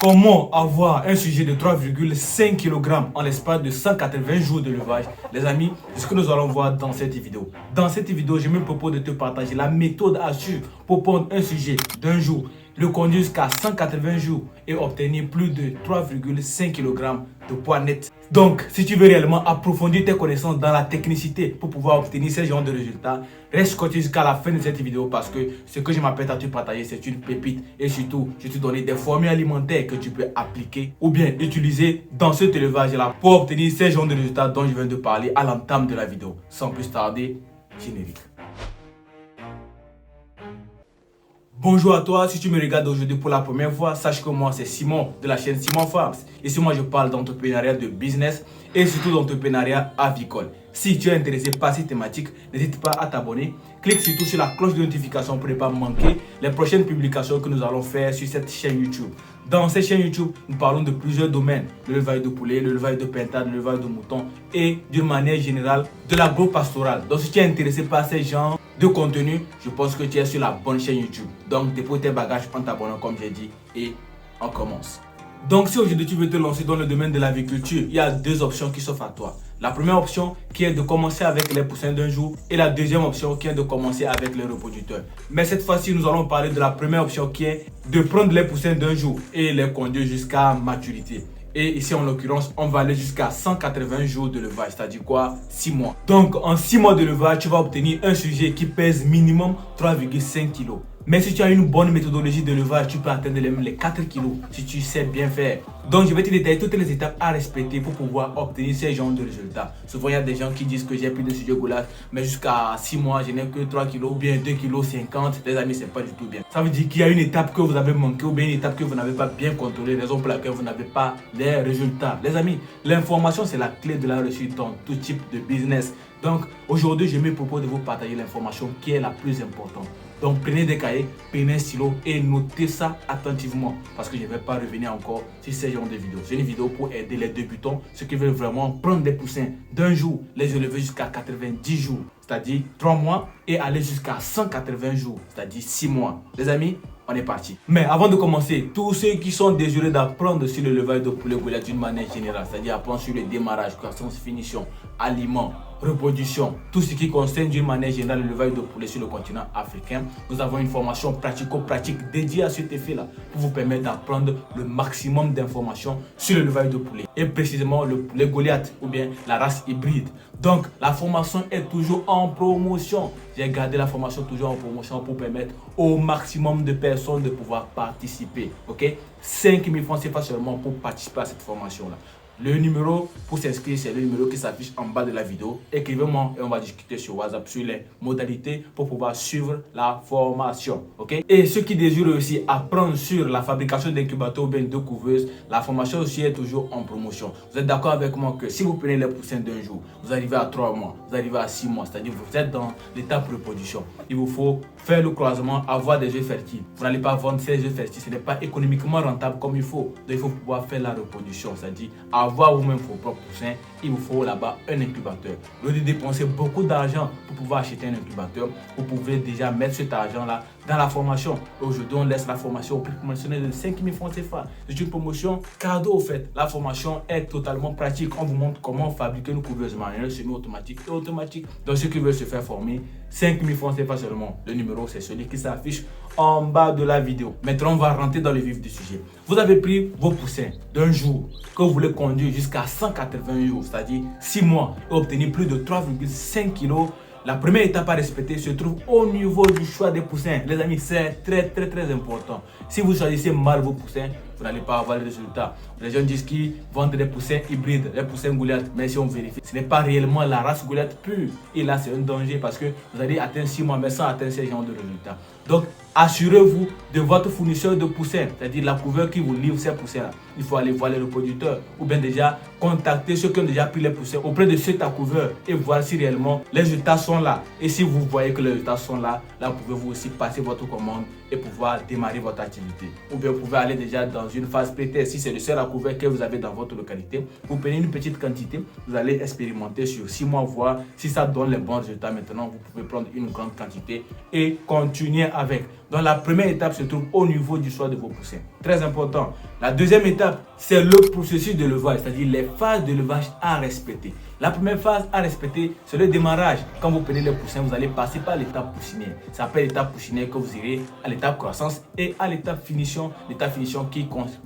Comment avoir un sujet de 3,5 kg en l'espace de 180 jours de levage? Les amis, c'est ce que nous allons voir dans cette vidéo. Dans cette vidéo, je me propose de te partager la méthode à suivre pour prendre un sujet d'un jour, le conduire jusqu'à 180 jours et obtenir plus de 3,5 kg de poids net. Donc, si tu veux réellement approfondir tes connaissances dans la technicité pour pouvoir obtenir ce genre de résultats, reste scotché jusqu'à la fin de cette vidéo parce que ce que je m'apprête à te partager, c'est une pépite. Et surtout, je te donne des formules alimentaires que tu peux appliquer ou bien utiliser dans cet élevage-là pour obtenir ce genre de résultats dont je viens de parler à l'entame de la vidéo. Sans plus tarder, générique. Bonjour à toi, si tu me regardes aujourd'hui pour la première fois, sache que moi c'est Simon de la chaîne Simon Farms. Ici moi je parle d'entrepreneuriat de business et surtout d'entrepreneuriat avicole. Si tu es intéressé par ces thématiques, n'hésite pas à t'abonner. Clique surtout sur la cloche de notification pour ne pas manquer les prochaines publications que nous allons faire sur cette chaîne YouTube. Dans cette chaîne YouTube, nous parlons de plusieurs domaines. Le l'élevage de poulets, le l'élevage de pintades, le l'élevage de moutons et d'une manière générale de l'agro-pastoral. Donc si tu es intéressé par ces genres de contenu, je pense que tu es sur la bonne chaîne YouTube. Donc dépose tes bagages en t'abonnant comme j'ai dit et on commence. Donc si aujourd'hui tu veux te lancer dans le domaine de l'agriculture, il y a deux options qui s'offrent à toi. La première option qui est de commencer avec les poussins d'un jour et la deuxième option qui est de commencer avec les reproducteurs. Mais cette fois-ci, nous allons parler de la première option qui est de prendre les poussins d'un jour et les conduire jusqu'à maturité. Et ici, en l'occurrence, on va aller jusqu'à 180 jours de levage, c'est-à-dire quoi? 6 mois. Donc, en 6 mois de levage, tu vas obtenir un sujet qui pèse minimum 3,5 kg. Mais si tu as une bonne méthodologie de levage, tu peux atteindre les 4 kg si tu sais bien faire. Donc, je vais te détailler toutes les étapes à respecter pour pouvoir obtenir ces genres de résultats. Souvent, il y a des gens qui disent que j'ai pris de sujet goulash, mais jusqu'à 6 mois, je n'ai que 3 kg ou bien 2,50 kg. Les amis, c'est pas du tout bien. Ça veut dire qu'il y a une étape que vous avez manqué ou bien une étape que vous n'avez pas bien contrôlée, raison pour laquelle vous n'avez pas les résultats. Les amis, l'information, c'est la clé de la réussite dans tout type de business. Donc, aujourd'hui, je me propose de vous partager l'information qui est la plus importante. Donc, prenez des cahiers, prenez un stylo et notez ça attentivement parce que je ne vais pas revenir encore sur ce genre de vidéo. C'est une vidéo pour aider les débutants, ceux qui veulent vraiment prendre des poussins d'un jour, les élever jusqu'à 90 jours, c'est-à-dire 3 mois, et aller jusqu'à 180 jours, c'est-à-dire 6 mois. Les amis, on est parti. Mais avant de commencer, tous ceux qui sont désireux d'apprendre sur le levage de poulet Goliath d'une manière générale, c'est-à-dire apprendre sur le démarrage, croissance, finition, aliments, reproduction, tout ce qui concerne d'une manière générale le levage de poulet sur le continent africain, nous avons une formation pratico-pratique dédiée à cet effet-là pour vous permettre d'apprendre le maximum d'informations sur le levage de poulet et précisément le poulet Goliath ou bien la race hybride. Donc la formation est toujours en promotion. J'ai gardé la formation toujours en promotion pour permettre au maximum de personnes de pouvoir participer. Ok, 5 000 francs CFA seulement pour participer à cette formation-là. Le numéro pour s'inscrire, c'est le numéro qui s'affiche en bas de la vidéo. Écrivez-moi et on va discuter sur WhatsApp sur les modalités pour pouvoir suivre la formation. Ok? Et ceux qui désirent aussi apprendre sur la fabrication d'incubateurs ou bien de couveuses, la formation aussi est toujours en promotion. Vous êtes d'accord avec moi que si vous prenez les poussins d'un jour, vous arrivez à 3 mois, vous arrivez à 6 mois, c'est-à-dire vous êtes dans l'étape de reproduction. Il vous faut faire le croisement, avoir des œufs fertiles. Vous n'allez pas vendre ces œufs fertiles, ce n'est pas économiquement rentable comme il faut. Donc il faut pouvoir faire la reproduction, c'est-à-dire avoir vous-même vos propres poussins. Il vous faut là-bas un incubateur. Au lieu de dépenser beaucoup d'argent pour pouvoir acheter un incubateur, vous pouvez déjà mettre cet argent-là dans la formation. Aujourd'hui, on laisse la formation au prix promotionnel de 5 000 francs CFA. C'est une promotion cadeau au fait. La formation est totalement pratique. On vous montre comment fabriquer une couveuse manuelle, semi-automatique et automatique. Donc ceux qui veulent se faire former, 5 000 francs CFA seulement. Le numéro, c'est celui qui s'affiche en bas de la vidéo. Maintenant, on va rentrer dans le vif du sujet. Vous avez pris vos poussins d'un jour que vous voulez conduire jusqu'à 180 jours, c'est-à-dire 6 mois, et obtenir plus de 3,5 kg. La première étape à respecter se trouve au niveau du choix des poussins. Les amis, c'est très important. Si vous choisissez mal vos poussins, vous n'allez pas avoir le résultat. Les gens disent qu'ils vendent des poussins hybrides, des poussins Goliath. Mais si on vérifie, ce n'est pas réellement la race Goliath pure. Et là, c'est un danger parce que vous allez atteindre 6 mois, mais sans atteindre ce genre de résultats. Donc, assurez-vous de votre fournisseur de poussins, c'est-à-dire la couveuse qui vous livre ces poussins-là. Il faut aller voir les reproducteurs ou bien déjà contacter ceux qui ont déjà pris les poussins auprès de cet couveur et voir si réellement les résultats sont là. Et si vous voyez que les résultats sont là, là vous pouvez vous aussi passer votre commande et pouvoir démarrer votre activité. Ou bien vous pouvez aller déjà dans une phase pré-test. Si c'est le seul couvert que vous avez dans votre localité, vous prenez une petite quantité, vous allez expérimenter sur 6 mois, voir si ça donne les bons résultats. Maintenant, vous pouvez prendre une grande quantité et continuer à avec. Donc la première étape se trouve au niveau du choix de vos poussins. Très important. La deuxième étape, c'est le processus de levage, c'est-à-dire les phases de levage à respecter. La première phase à respecter, c'est le démarrage. Quand vous prenez les poussins, vous allez passer par l'étape poussinière. Ça s'appelle l'étape poussinière que vous irez à l'étape croissance et à l'étape finition. L'étape finition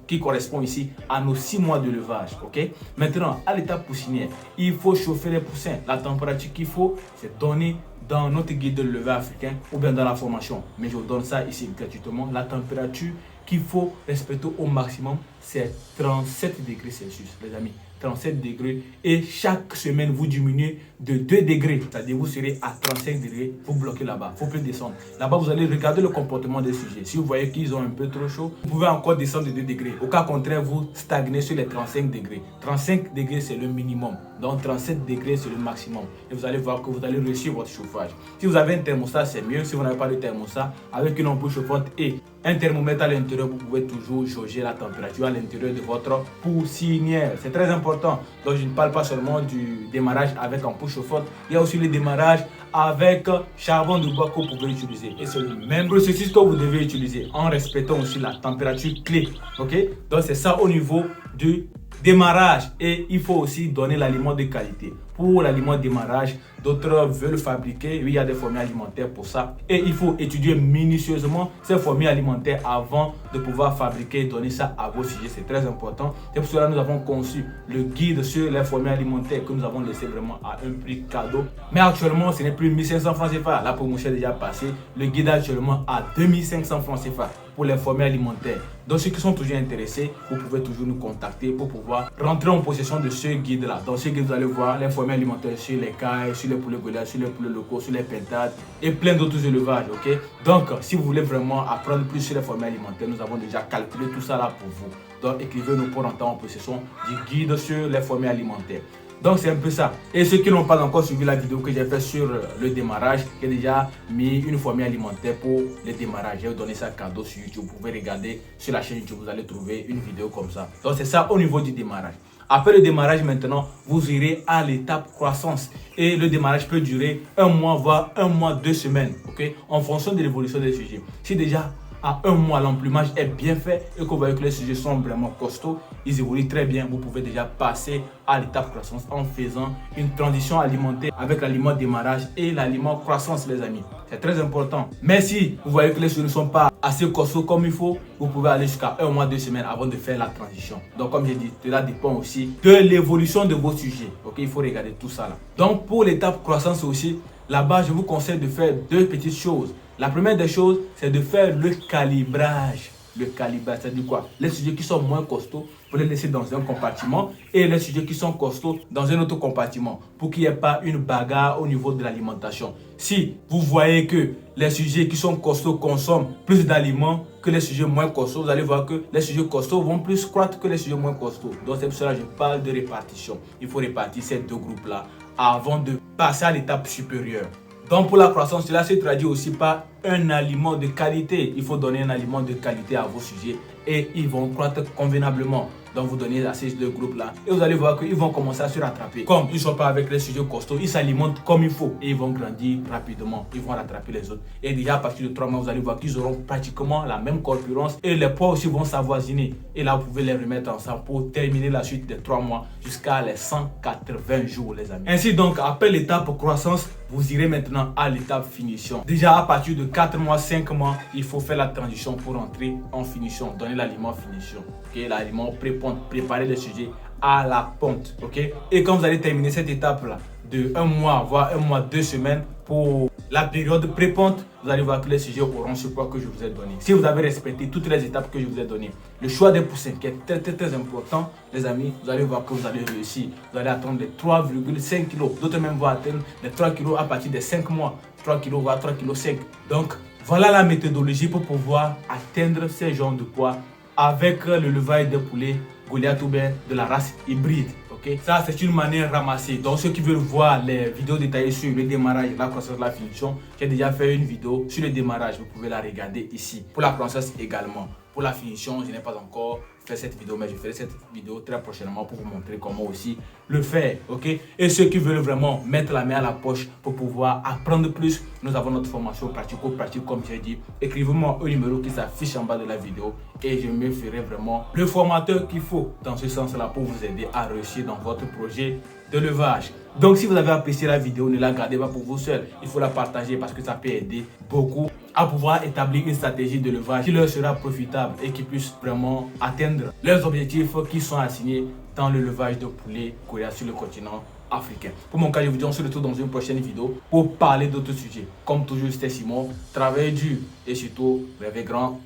qui correspond ici à nos 6 mois de levage. Okay? Maintenant, à l'étape poussinière, il faut chauffer les poussins. La température qu'il faut, c'est donner dans notre guide de levage africain ou bien dans la formation. Mais je vous donne ça ici gratuitement. La température qu'il faut respecter au maximum, c'est 37 degrés Celsius, les amis. 37 degrés et chaque semaine vous diminuez de 2 degrés, c'est-à-dire vous serez à 35 degrés, vous bloquez là-bas, il ne faut plus descendre. Là-bas, vous allez regarder le comportement des sujets. Si vous voyez qu'ils ont un peu trop chaud, vous pouvez encore descendre de 2 degrés. Au cas contraire, vous stagnez sur les 35 degrés. 35 degrés, c'est le minimum. Donc 37 degrés, c'est le maximum. Et vous allez voir que vous allez réussir votre chauffage. Si vous avez un thermostat, c'est mieux. Si vous n'avez pas de thermostat, avec une ampoule chauffante et un thermomètre à l'intérieur, vous pouvez toujours jauger la température à l'intérieur de votre poussinière. C'est très important. Donc je ne parle pas seulement du démarrage avec ampoule chauffante. Il y a aussi le démarrage avec charbon de bois que vous pouvez utiliser. Et c'est le même processus que vous devez utiliser en respectant aussi la température clé. Ok? Donc c'est ça au niveau du démarrage. Et il faut aussi donner l'aliment de qualité. Pour l'aliment de démarrage, d'autres veulent fabriquer. Oui, il y a des formules alimentaires pour ça. Et il faut étudier minutieusement ces formules alimentaires avant de pouvoir fabriquer et donner ça à vos sujets. C'est très important. C'est pour cela que nous avons conçu le guide sur les formules alimentaires que nous avons laissé vraiment à un prix cadeau. Mais actuellement, ce n'est plus 1500 francs CFA. La promotion est déjà passée. Le guide est actuellement à 2500 francs CFA pour les formules alimentaires. Donc ceux qui sont toujours intéressés, vous pouvez toujours nous contacter pour pouvoir rentrer en possession de ce guide-là. Dans ce guide, vous allez voir les formules alimentaires sur les cailles, sur les poulets goliaths, sur les poulets locaux, sur les pentades et plein d'autres élevages. Ok? Donc, si vous voulez vraiment apprendre plus sur les formules alimentaires, nous avons déjà calculé tout ça là pour vous. Donc, écrivez-nous pour rentrer en possession du guide sur les formules alimentaires. Donc c'est un peu ça. Et ceux qui n'ont pas encore suivi la vidéo que j'ai fait sur le démarrage, j'ai déjà mis une formule alimentaire pour le démarrage. Je vais vous donner ça cadeau sur YouTube. Vous pouvez regarder sur la chaîne YouTube, vous allez trouver une vidéo comme ça. Donc c'est ça au niveau du démarrage. Après le démarrage maintenant, vous irez à l'étape croissance. Et le démarrage peut durer 1 mois, voire 1 mois, 2 semaines. Okay? En fonction de l'évolution des sujets. Si déjà à 1 mois, l'emplumage est bien fait et que vous voyez que les sujets sont vraiment costauds, ils évoluent très bien, vous pouvez déjà passer à l'étape croissance en faisant une transition alimentaire avec l'aliment démarrage et l'aliment croissance, les amis. C'est très important. Mais si vous voyez que les sujets ne sont pas assez costauds comme il faut, vous pouvez aller jusqu'à 1 mois, 2 semaines avant de faire la transition. Donc comme j'ai dit, cela dépend aussi de l'évolution de vos sujets. Ok, il faut regarder tout ça là. Donc pour l'étape croissance aussi, là-bas, je vous conseille de faire 2 petites choses. La première des choses, c'est de faire le calibrage. Le calibrage, c'est-à-dire quoi? Les sujets qui sont moins costauds, vous les laissez dans un compartiment et les sujets qui sont costauds dans un autre compartiment pour qu'il n'y ait pas une bagarre au niveau de l'alimentation. Si vous voyez que les sujets qui sont costauds consomment plus d'aliments que les sujets moins costauds, vous allez voir que les sujets costauds vont plus croître que les sujets moins costauds. Donc c'est pour cela que je parle de répartition. Il faut répartir ces 2 groupes-là avant de passer à l'étape supérieure. Donc pour la croissance, cela se traduit aussi par un aliment de qualité. Il faut donner un aliment de qualité à vos sujets et ils vont croître convenablement. Donc vous donnez à ces 2 groupes-là et vous allez voir qu'ils vont commencer à se rattraper. Comme ils ne sont pas avec les sujets costauds, ils s'alimentent comme il faut et ils vont grandir rapidement. Ils vont rattraper les autres. Et déjà à partir de 3 mois, vous allez voir qu'ils auront pratiquement la même corpulence et les poids aussi vont s'avoisiner. Et là, vous pouvez les remettre ensemble pour terminer la suite des 3 mois jusqu'à les 180 jours, les amis. Ainsi donc, après l'étape croissance, vous irez maintenant à l'étape finition. Déjà à partir de 4 mois, 5 mois, il faut faire la transition pour entrer en finition. Donner l'aliment finition. Okay? L'aliment pré-ponte, préparer les sujets à la ponte. Okay? Et quand vous allez terminer cette étape-là, de 1 mois, voire 1 mois, 2 semaines, pour la période pré-ponte, vous allez voir que les sujets auront ce poids que je vous ai donné. Si vous avez respecté toutes les étapes que je vous ai données, le choix des poussins qui est très important, les amis, vous allez voir que vous allez réussir. Vous allez atteindre les 3,5 kg. D'autres même vont atteindre les 3 kg à partir de 5 mois. 3 kg voire 3,5 kg. Donc, voilà la méthodologie pour pouvoir atteindre ces genres de poids avec le levage des poulets Goliath ou bien de la race hybride. Okay? Ça, c'est une manière ramassée. Donc, ceux qui veulent voir les vidéos détaillées sur le démarrage, la croissance, la finition, j'ai déjà fait une vidéo sur le démarrage. Vous pouvez la regarder ici. Pour la croissance également. Pour la finition, je n'ai pas encore faire cette vidéo, mais je ferai cette vidéo très prochainement pour vous montrer comment aussi le faire, ok? Et ceux qui veulent vraiment mettre la main à la poche pour pouvoir apprendre plus, nous avons notre formation pratico-pratique comme j'ai dit. Écrivez-moi au numéro qui s'affiche en bas de la vidéo et je me ferai vraiment le formateur qu'il faut dans ce sens-là pour vous aider à réussir dans votre projet de levage. Donc si vous avez apprécié la vidéo, ne la gardez pas pour vous seul. Il faut la partager parce que ça peut aider beaucoup à pouvoir établir une stratégie de levage qui leur sera profitable et qui puisse vraiment atteindre leurs objectifs qui sont assignés dans le levage de poulets coréens sur le continent africain. Pour mon cas, je vous dis on se retrouve dans une prochaine vidéo pour parler d'autres sujets. Comme toujours, c'était Simon. Travaillez dur et surtout, rêvez grand.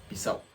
Peace out.